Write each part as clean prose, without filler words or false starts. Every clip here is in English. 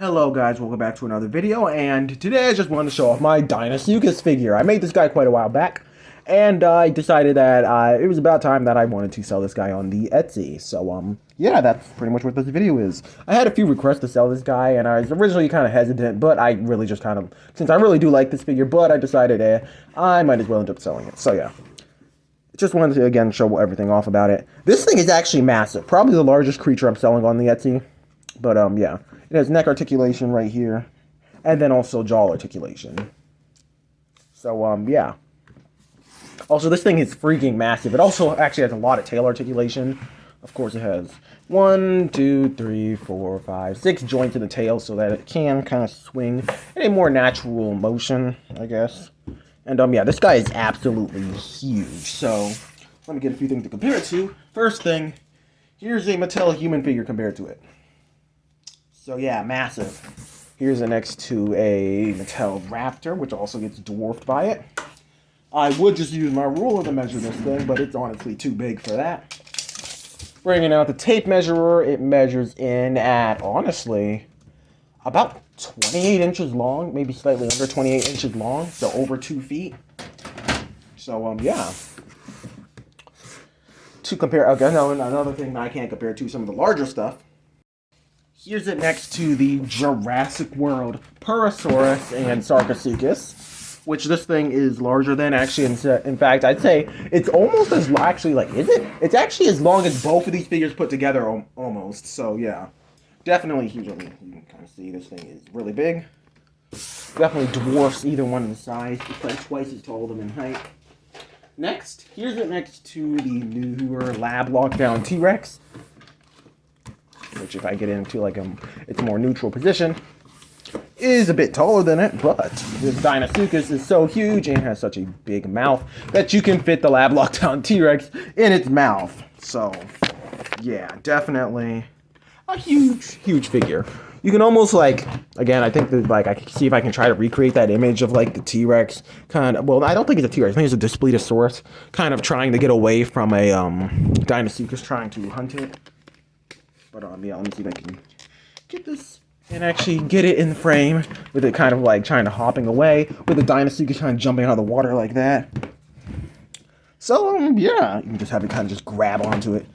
Hello guys, welcome back to another video, and today I just wanted to show off my deinosuchus figure. I made this guy quite a while back, and I decided that it was about time that I wanted to sell this guy on the Etsy. So, yeah, that's pretty much what this video is. I had a few requests to sell this guy, and I was originally kind of hesitant, but I really just kind of, since I really do like this figure, but I decided I might as well end up selling it. So, yeah. Just wanted to, again, show everything off about it. This thing is actually massive. Probably the largest creature I'm selling on the Etsy. But, yeah. It has neck articulation right here. And then also jaw articulation. So, yeah. Also, this thing is freaking massive. It also actually has a lot of tail articulation. Of course, it has 1, 2, 3, 4, 5, 6 joints in the tail so that it can kind of swing in a more natural motion, I guess. And, yeah, this guy is absolutely huge. So, let me get a few things to compare it to. First thing, here's a Mattel human figure compared to it. So yeah, massive. Here's it next to a Mattel Raptor, which also gets dwarfed by it. I would just use my ruler to measure this thing, but it's honestly too big for that. Bringing out the tape measurer, it measures in at, honestly, about 28 inches long, maybe slightly under 28 inches long, so over 2 feet. So, yeah. To compare, okay, no, another thing that I can't compare to some of the larger stuff. Here's it next to the Jurassic World Parasaurus and Sarcosuchus, which this thing is larger than. Actually, in fact, I'd say it's almost as actually, like, is it? It's actually as long as both of these figures put together, almost. So yeah, definitely huge. I mean, you can kind of see this thing is really big. Definitely dwarfs either one in size. It's like twice as tall than in height. Next, here's it next to the newer Lab Lockdown T-Rex, which if I get into like its more neutral position, is a bit taller than it, but this deinosuchus is so huge and has such a big mouth that you can fit the Lab Lockdown T-Rex in its mouth. So, yeah, definitely a huge figure. You can almost like, again, I think that like I can see if I can try to recreate that image of like the T-Rex kind of, well, I don't think it's a T-Rex, I think it's a Displetosaurus kind of trying to get away from a deinosuchus trying to hunt it. But, yeah, let me see if I can get this and actually get it in the frame with it kind of like trying to hopping away with the deinosuchus kind of jumping out of the water like that. So, yeah, you can just have it kind of just grab onto it.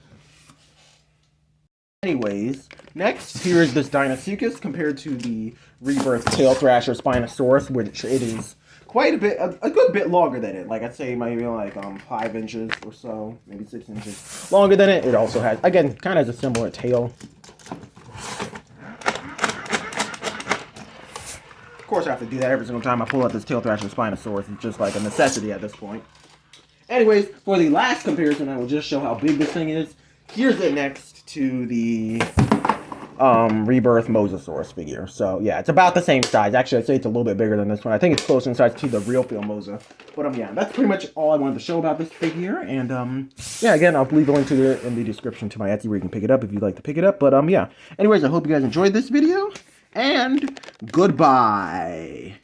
Anyways, next, here is this deinosuchus compared to the Rebirth Tail Thrasher Spinosaurus, which it is quite a bit, a good bit longer than it. Like, I'd say maybe like 5 inches or so, maybe 6 inches longer than it. It also has, again, kind of has a similar tail. Of course, I have to do that every single time I pull out this Tail Thrasher Spinosaurus. It's just like a necessity at this point. Anyways, for the last comparison, I will just show how big this thing is. Here's it next to the Rebirth Mosasaurus figure. So yeah, it's about the same size. Actually, I'd say it's a little bit bigger than this one. I think it's closer in size to the real feel Mosa. But yeah, that's pretty much all I wanted to show about this figure. And yeah, again, I'll leave a link to it in the description to my Etsy where you can pick it up if you'd like to pick it up. But yeah. Anyways, I hope you guys enjoyed this video, and goodbye.